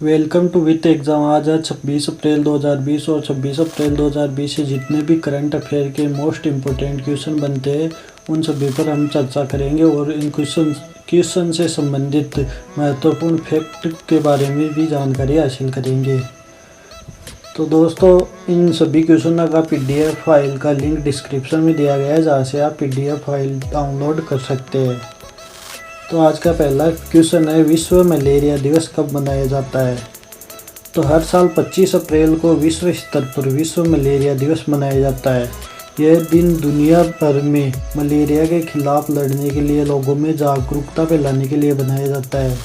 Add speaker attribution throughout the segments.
Speaker 1: Welcome to with exam. आज है 26 अप्रैल 2020 और 26 अप्रैल 2020 से जितने भी करंट अफेयर के मोस्ट इम्पोर्टेंट क्वेश्चन बनते हैं उन सभी पर हम चर्चा करेंगे और इन क्वेश्चन से संबंधित महत्वपूर्ण फैक्ट के बारे में भी जानकारी हासिल करेंगे। तो दोस्तों, इन सभी क्वेश्चन का पीडीएफ फाइल का लिंक डिस्क्रिप्शन में दिया गया है, जहाँ से आप पीडीएफ फाइल डाउनलोड कर सकते हैं। तो आज का पहला क्वेश्चन है, विश्व मलेरिया दिवस कब मनाया जाता है? तो हर साल 25 अप्रैल को विश्व स्तर पर विश्व मलेरिया दिवस मनाया जाता है। यह दिन दुनिया भर में मलेरिया के खिलाफ लड़ने के लिए लोगों में जागरूकता फैलाने के लिए बनाया जाता है।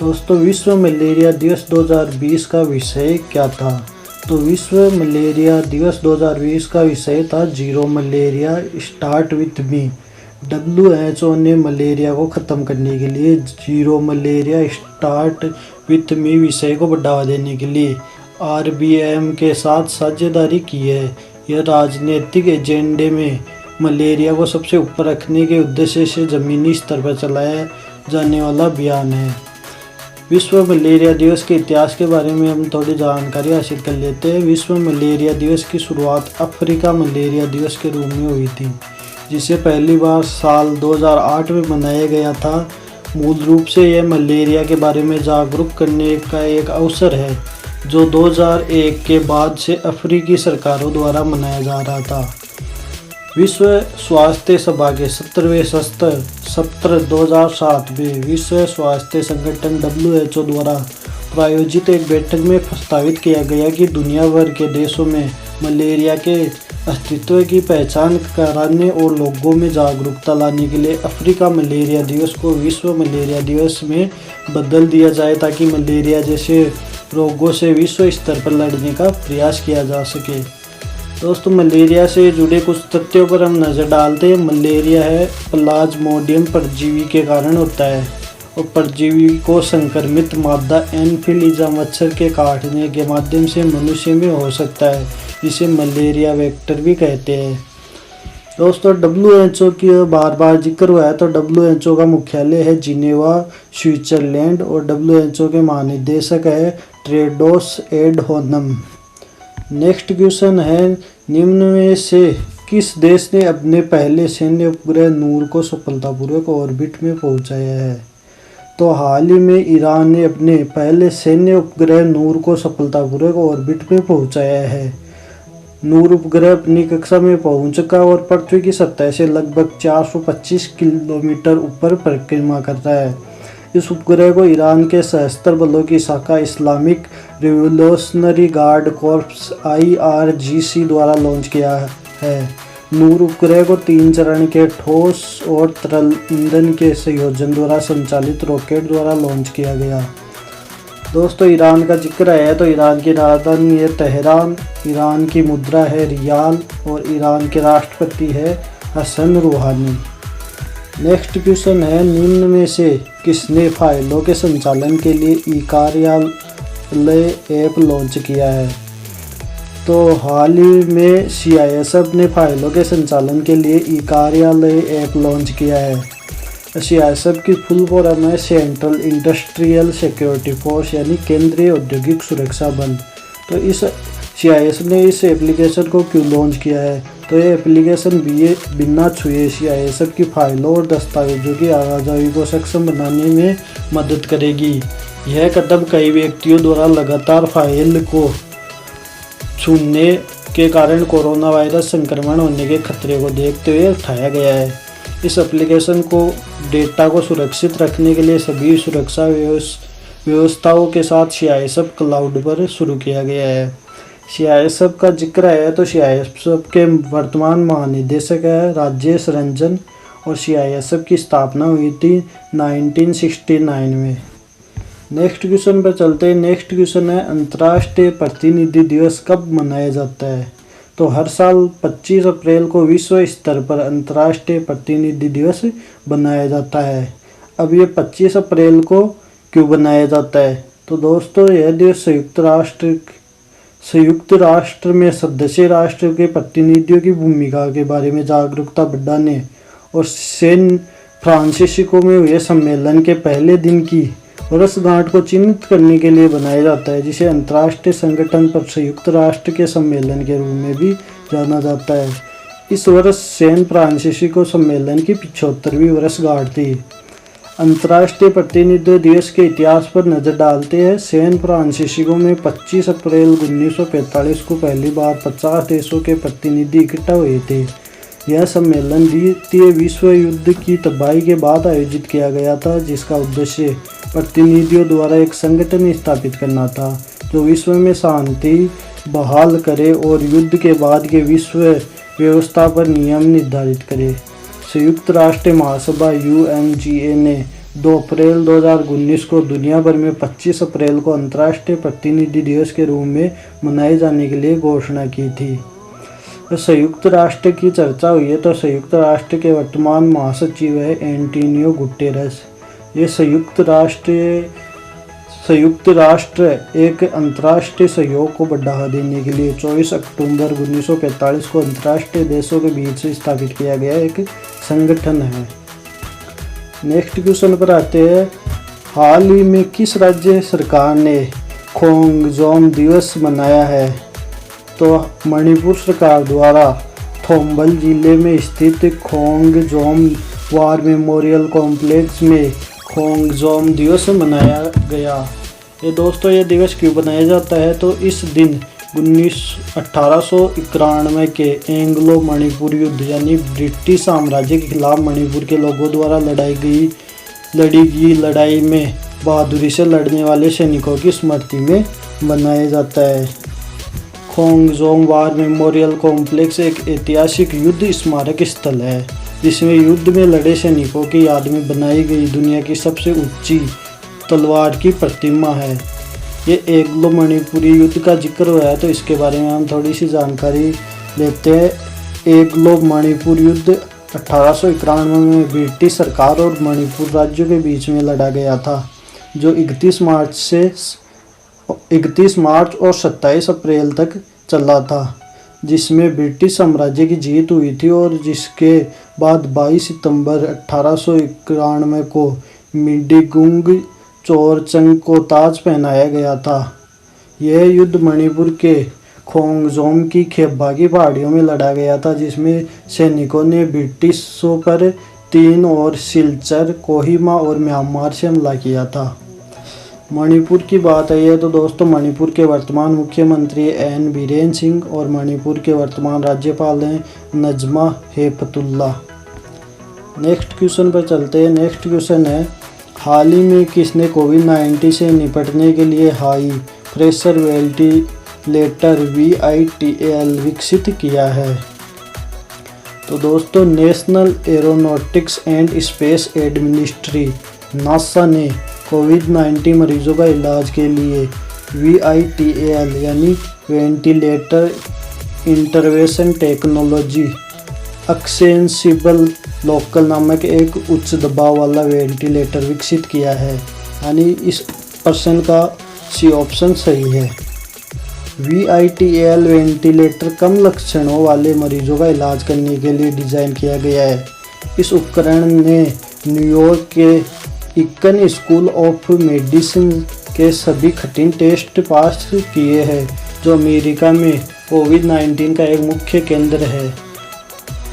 Speaker 1: दोस्तों, विश्व मलेरिया दिवस 2020 का विषय क्या था? तो विश्व मलेरिया दिवस 2020 का विषय था zero malaria start with me. WHO ने मलेरिया को ख़त्म करने के लिए zero malaria start with me विषय को बढ़ावा देने के लिए RBM के साथ साझेदारी की है। यह राजनीतिक एजेंडे में मलेरिया को सबसे ऊपर रखने के उद्देश्य से ज़मीनी स्तर पर चलाया जाने वाला अभियान है। विश्व मलेरिया दिवस के इतिहास के बारे में हम थोड़ी जानकारी हासिल कर लेते हैं। विश्व मलेरिया दिवस की शुरुआत अफ्रीका मलेरिया दिवस के रूप में हुई थी, जिसे पहली बार साल 2008 में मनाया गया था। मूल रूप से यह मलेरिया के बारे में जागरूक करने का एक अवसर है, जो 2001 के बाद से अफ्रीकी सरकारों द्वारा मनाया जा रहा था। विश्व स्वास्थ्य सभा के 17वें सत्र 2007 में विश्व स्वास्थ्य संगठन WHO द्वारा प्रायोजित एक बैठक में प्रस्तावित किया गया कि दुनिया भर के देशों में मलेरिया के अस्तित्व की पहचान कराने और लोगों में जागरूकता लाने के लिए अफ्रीका मलेरिया दिवस को विश्व मलेरिया दिवस में बदल दिया जाए, ताकि मलेरिया जैसे रोगों से विश्व स्तर पर लड़ने का प्रयास किया जा सके। दोस्तों, मलेरिया से जुड़े कुछ तथ्यों पर हम नज़र डालते हैं। मलेरिया है प्लाज्मोडियम परजीवी के कारण होता है और परजीवी को संक्रमित मादा एनफिलीजा मच्छर के काटने के माध्यम से मनुष्य में हो सकता है, जिसे मलेरिया वेक्टर भी कहते हैं। दोस्तों, WHO की बार बार जिक्र हुआ है, तो WHO का मुख्यालय है जिनेवा, स्विट्जरलैंड और WHO के महानिदेशक है टेड्रोस एडहानोम। नेक्स्ट क्वेश्चन है, निम्न में से किस देश ने अपने पहले सैन्य उपग्रह नूर को सफलतापूर्वक ऑर्बिट में पहुंचाया है? तो हाल ही में ईरान ने अपने पहले सैन्य उपग्रह नूर को सफलतापूर्वक ऑर्बिट में पहुंचाया है। नूर उपग्रह अपनी कक्षा में पहुंच चुका और पृथ्वी की सतह से लगभग 425 किलोमीटर ऊपर परिक्रमा कर रहा है। इस उपग्रह को ईरान के सशस्त्र बलों की शाखा Islamic revolutionary guard corps IRGC द्वारा लॉन्च किया है। नूर उपग्रह को 3 चरण के ठोस और तरल ईंधन के संयोजन द्वारा संचालित रॉकेट द्वारा लॉन्च किया गया। दोस्तों, ईरान का जिक्र है, तो ईरान की राजधानी है तेहरान, ईरान की मुद्रा है रियाल और ईरान के राष्ट्रपति है हसन रूहानी। नेक्स्ट क्वेश्चन है, निम्न में से किसने फाइलों के संचालन के लिए ई-कार्यालय ऐप लॉन्च किया है? तो हाल ही में CISF ने फाइलों के संचालन के लिए ई-कार्यालय ऐप लॉन्च किया है। CISF की फुल फॉर्म है सेंट्रल इंडस्ट्रियल सिक्योरिटी फोर्स, यानी केंद्रीय औद्योगिक सुरक्षा बल। तो इस CISF ने इस एप्लीकेशन को क्यों लॉन्च किया है? तो ये एप्लीकेशन बिना छुए CISF की फाइलों और दस्तावेजों की आवाजाही को सक्षम बनाने में मदद करेगी। यह कदम कई व्यक्तियों द्वारा लगातार फाइल को छूने के कारण कोरोना वायरस संक्रमण होने के खतरे को देखते हुए उठाया गया है। इस एप्लीकेशन को डेटा को सुरक्षित रखने के लिए सभी सुरक्षा व्यवस्थाओं के साथ CISF क्लाउड पर शुरू किया गया है। CISF का जिक्र है, तो CISF के वर्तमान महानिदेशक है राजेश रंजन और CISF की स्थापना हुई थी 1969 में। नेक्स्ट क्वेश्चन पर चलते हैं। नेक्स्ट क्वेश्चन है, अंतर्राष्ट्रीय प्रतिनिधि दिवस कब मनाया जाता है? तो हर साल 25 अप्रैल को विश्व स्तर पर अंतर्राष्ट्रीय प्रतिनिधि दिवस बनाया जाता है। अब ये 25 अप्रैल को क्यों बनाया जाता है? तो दोस्तों, यह दिवस संयुक्त राष्ट्र में सदस्य राष्ट्र के प्रतिनिधियों की भूमिका के बारे में जागरूकता बढ़ाने और सैन फ्रांसिस्को में हुए सम्मेलन के पहले दिन की वर्षगांठ को चिन्हित करने के लिए बनाया जाता है, जिसे अंतर्राष्ट्रीय संगठन पर संयुक्त राष्ट्र के सम्मेलन के रूप में भी जाना जाता है। इस वर्ष सैन फ्रांसिस्को सम्मेलन की 75वीं वर्षगांठ थी। अंतर्राष्ट्रीय प्रतिनिधि दिवस के इतिहास पर नजर डालते हैं। सैन फ्रांसिस्को में 25 अप्रैल 1945 को पहली बार 50 देशों के प्रतिनिधि इकट्ठा हुए थे। यह सम्मेलन द्वितीय विश्व युद्ध की तबाही के बाद आयोजित किया गया था, जिसका उद्देश्य प्रतिनिधियों द्वारा एक संगठन स्थापित करना था जो विश्व में शांति बहाल करे और युद्ध के बाद के विश्व व्यवस्था पर नियम निर्धारित करे। संयुक्त राष्ट्र महासभा UNGA ने 2 अप्रैल 2019 को दुनिया भर में 25 अप्रैल को अंतर्राष्ट्रीय प्रतिनिधि दिवस के रूप में मनाए जाने के लिए घोषणा की थी। संयुक्त राष्ट्र की चर्चा हुई है तो संयुक्त राष्ट्र के वर्तमान महासचिव है एंटोनियो गुटेरेस। ये संयुक्त राष्ट्र एक अंतर्राष्ट्रीय सहयोग को बढ़ावा देने के लिए 24 अक्टूबर 1945 को अंतर्राष्ट्रीय देशों के बीच स्थापित किया गया एक संगठन है। नेक्स्ट क्वेश्चन पर आते हैं। हाल ही में किस राज्य सरकार ने खोंगजोम दिवस मनाया है? तो मणिपुर सरकार द्वारा थोम्बल जिले में स्थित खोंगजोम वार मेमोरियल कॉम्प्लेक्स में खोंगजोम दिवस मनाया गया। ये दोस्तों ये दिवस क्यों बनाया जाता है? तो इस दिन 1891 के एंग्लो मणिपुर युद्ध यानी ब्रिटिश साम्राज्य के खिलाफ मणिपुर के लोगों द्वारा लड़ी गई लड़ाई में बहादुरी से लड़ने वाले सैनिकों की स्मृति में मनाया जाता है। खोंगजोम वार मेमोरियल कॉम्प्लेक्स एक ऐतिहासिक युद्ध स्मारक स्थल है, जिसमें युद्ध में लड़े सैनिकों की याद में बनाई गई दुनिया की सबसे ऊंची तलवार की प्रतिमा है। ये एंग्लो मणिपुरी युद्ध का जिक्र हुआ है तो इसके बारे में हम थोड़ी सी जानकारी लेते हैं। एंग्लो मणिपुर युद्ध 1891 में ब्रिटिश सरकार और मणिपुर राज्यों के बीच में लड़ा गया था, जो 31 मार्च और 27 अप्रैल तक चला था, जिसमें ब्रिटिश साम्राज्य की जीत हुई थी और जिसके बाद 22 सितंबर 1891 को मिडिगुंग चोरचंग को ताज पहनाया गया था। यह युद्ध मणिपुर के खोंगजोम की खेबबागी पहाड़ियों में लड़ा गया था, जिसमें सैनिकों ने ब्रिटिशों पर 3 और सिलचर, कोहिमा और म्यांमार से हमला किया था। मणिपुर की बात आई है तो दोस्तों मणिपुर के वर्तमान मुख्यमंत्री एन बीरेन सिंह और मणिपुर के वर्तमान राज्यपाल हैं नजमा हेपतुल्ला। नेक्स्ट क्वेश्चन पर चलते हैं। नेक्स्ट क्वेश्चन है, हाल ही में किसने कोविड-19 से निपटने के लिए हाई प्रेशर वेंटिलेटर VITAL विकसित किया है? तो दोस्तों national aeronautics and space administration NASA ने कोविड-19 मरीजों का इलाज के लिए VITAL यानी ventilator intervention technology accessible local नामक एक उच्च दबाव वाला वेंटिलेटर विकसित किया है, यानी इस पर्सन का सी ऑप्शन सही है। VITAL वेंटिलेटर कम लक्षणों वाले मरीजों का इलाज करने के लिए डिज़ाइन किया गया है। इस उपकरण ने न्यूयॉर्क के इकन स्कूल ऑफ मेडिसिन के सभी कठिन टेस्ट पास किए हैं, जो अमेरिका में कोविड-19 का एक मुख्य केंद्र है।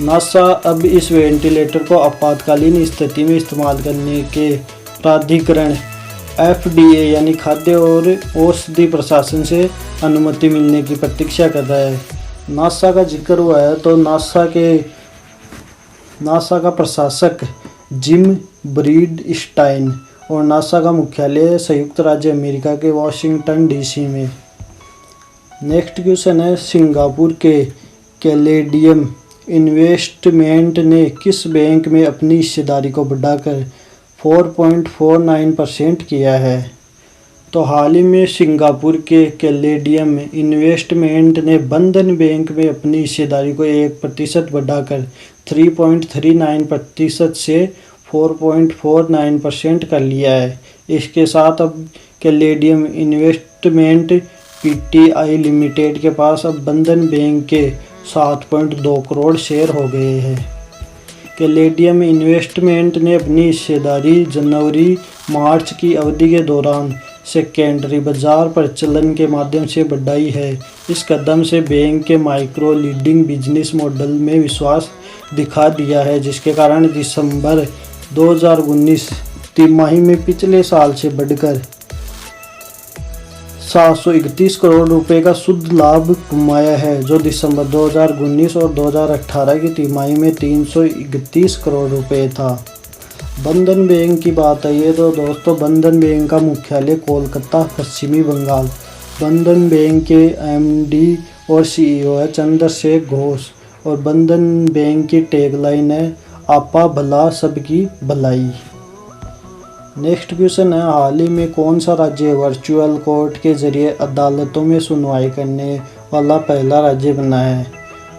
Speaker 1: नासा अब इस वेंटिलेटर को आपातकालीन स्थिति में इस्तेमाल करने के प्राधिकरण FDA यानी खाद्य और औषधि प्रशासन से अनुमति मिलने की प्रतीक्षा कर रहा है। नासा का जिक्र हुआ है तो नासा का प्रशासक जिम ब्रीडस्टाइन और नासा का मुख्यालय संयुक्त राज्य अमेरिका के वाशिंगटन DC में। नेक्स्ट क्वेश्चन है, सिंगापुर के कैलेडियम इन्वेस्टमेंट ने किस बैंक में अपनी हिस्सेदारी को बढ़ाकर 4.49% किया है? तो हाल ही में सिंगापुर के कैलेडियम इन्वेस्टमेंट ने बंधन बैंक में अपनी हिस्सेदारी को 1% बढ़ाकर 3.39% से 4.49% कर लिया है। इसके साथ अब कैलेडियम इन्वेस्टमेंट PTI लिमिटेड के पास अब बंधन बैंक के 7.2 करोड़ शेयर हो गए हैं। कैलेडियम इन्वेस्टमेंट ने अपनी हिस्सेदारी जनवरी मार्च की अवधि के दौरान सेकेंडरी बाजार प्रचलन के माध्यम से बढ़ाई है। इस कदम से बैंक के माइक्रो लीडिंग बिजनेस मॉडल में विश्वास दिखा दिया है, जिसके कारण दिसंबर 2019 तिमाही में पिछले साल से बढ़कर 731 करोड़ रुपए का शुद्ध लाभ कमाया है, जो दिसंबर 2019 और 2018 की तिमाही में 331 करोड़ रुपए था। बंधन बैंक की बात आई है तो दोस्तों, बंधन बैंक का मुख्यालय कोलकाता, पश्चिमी बंगाल। बंधन बैंक के एमडी और सीईओ है चंद्रशेखर घोष और बंधन बैंक की टैगलाइन है आपा भला सबकी भलाई। नेक्स्ट क्वेश्चन है, हाल ही में कौन सा राज्य वर्चुअल कोर्ट के जरिए अदालतों में सुनवाई करने वाला पहला राज्य बना है?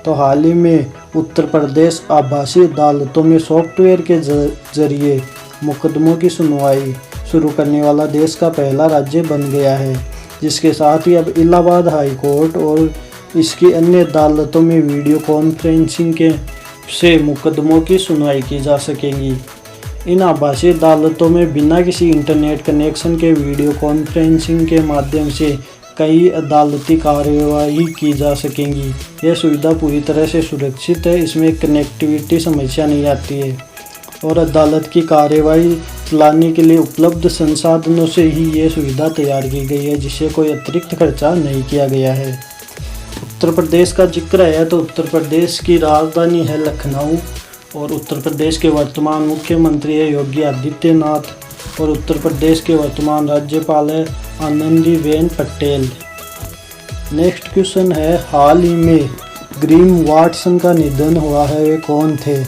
Speaker 1: तो हाल ही में उत्तर प्रदेश आभासी अदालतों में सॉफ्टवेयर के जरिए मुकदमों की सुनवाई शुरू करने वाला देश का पहला राज्य बन गया है, जिसके साथ ही अब इलाहाबाद हाई कोर्ट और इसकी अन्य अदालतों में वीडियो कॉन्फ्रेंसिंग से मुकदमों की सुनवाई की जा सकेगी। इन आभासी अदालतों में बिना किसी इंटरनेट कनेक्शन के वीडियो कॉन्फ्रेंसिंग के माध्यम से कई अदालती कार्यवाही की जा सकेंगी। यह सुविधा पूरी तरह से सुरक्षित है, इसमें कनेक्टिविटी समस्या नहीं आती है और अदालत की कार्यवाही चलाने के लिए उपलब्ध संसाधनों से ही ये सुविधा तैयार की गई है, जिससे कोई अतिरिक्त खर्चा नहीं किया गया है। उत्तर प्रदेश का जिक्र है तो उत्तर प्रदेश की राजधानी है लखनऊ और उत्तर प्रदेश के वर्तमान मुख्यमंत्री है योगी आदित्यनाथ और उत्तर प्रदेश के वर्तमान राज्यपाल है आनंदीबेन पटेल। नेक्स्ट क्वेश्चन है, हाल ही में ग्रेम वाटसन का निधन हुआ है, वे कौन थे?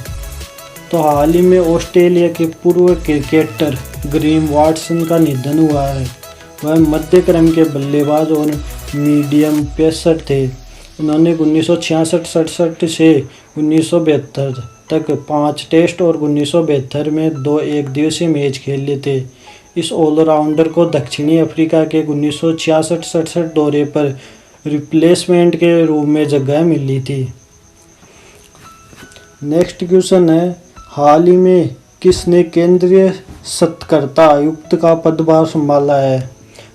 Speaker 1: तो हाल ही में ऑस्ट्रेलिया के पूर्व क्रिकेटर ग्रेम वाटसन का निधन हुआ है। वह मध्य क्रम के बल्लेबाज और मीडियम पेसर थे। उन्होंने 1966-67 से 1972 तक 5 टेस्ट और 1972 में 2 एकदिवसीय मैच खेले थे। इस ऑलराउंडर को दक्षिणी अफ्रीका के 1966-67 दौरे पर रिप्लेसमेंट के रूप में जगह मिली थी। नेक्स्ट क्वेश्चन है, हाल ही में किसने केंद्रीय सतर्कता आयुक्त का पदभार संभाला है?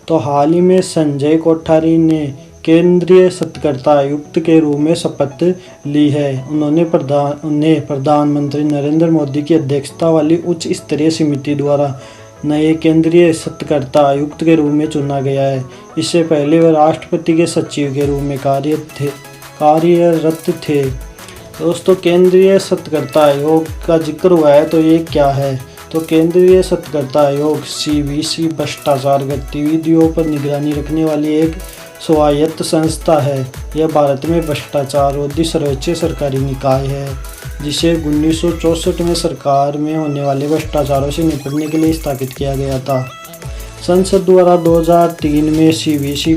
Speaker 1: तो हाल ही में संजय कोठारी ने केंद्रीय सतर्कता आयुक्त के रूप में शपथ ली है। उन्हें प्रधानमंत्री नरेंद्र मोदी की अध्यक्षता वाली उच्च स्तरीय समिति द्वारा नए केंद्रीय सतर्कता आयुक्त के रूप में चुना गया है। इससे पहले वह राष्ट्रपति के सचिव के रूप में कार्यरत थे। दोस्तों, केंद्रीय सतर्कता आयोग का जिक्र हुआ है तो ये क्या है? तो केंद्रीय सतर्कता आयोग सीवीसी भ्रष्टाचार गतिविधियों पर निगरानी रखने वाली एक स्वायत्त संस्था है। यह भारत में भ्रष्टाचार विरोधी सर्वोच्च सरकारी निकाय है, जिसे 1964 में सरकार में होने वाले भ्रष्टाचारों से निपटने के लिए स्थापित किया गया था। संसद द्वारा 2003 में सीवीसी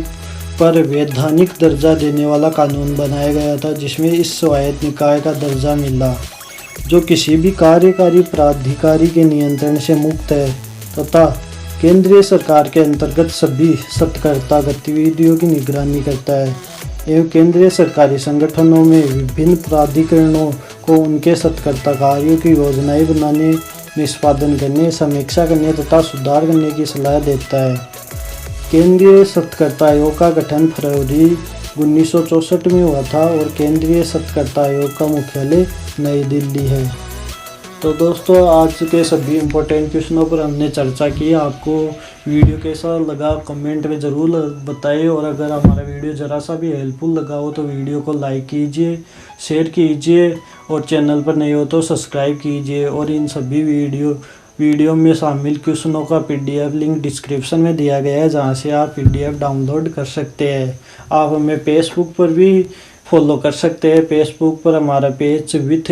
Speaker 1: पर वैधानिक दर्जा देने वाला कानून बनाया गया था, जिसमें इस स्वायत्त निकाय का दर्जा मिला, जो किसी भी कार्यकारी प्राधिकारी के नियंत्रण से मुक्त है तथा केंद्रीय सरकार के अंतर्गत सभी सतर्कता गतिविधियों की निगरानी करता है एवं केंद्रीय सरकारी संगठनों में विभिन्न प्राधिकरणों को उनके सतर्कता कार्यों की योजनाएं बनाने, निष्पादन करने, समीक्षा करने तथा सुधार करने की सलाह देता है। केंद्रीय सतर्कता आयोग का गठन फरवरी 1964 में हुआ था और केंद्रीय सतर्कता आयोग का मुख्यालय नई दिल्ली है। तो दोस्तों, आज के सभी इम्पोर्टेंट क्वेश्चनों पर हमने चर्चा की। आपको वीडियो कैसा लगा कमेंट में ज़रूर बताइए और अगर हमारा वीडियो ज़रा सा भी हेल्पफुल लगा हो तो वीडियो को लाइक कीजिए, शेयर कीजिए और चैनल पर नए हो तो सब्सक्राइब कीजिए। और इन सभी वीडियो में शामिल क्वेश्चनों का PDF लिंक डिस्क्रिप्शन में दिया गया है, जहां से आप PDF डाउनलोड कर सकते हैं। आप हमें फेसबुक पर भी फॉलो कर सकते हैं। फेसबुक पर हमारा पेज विथ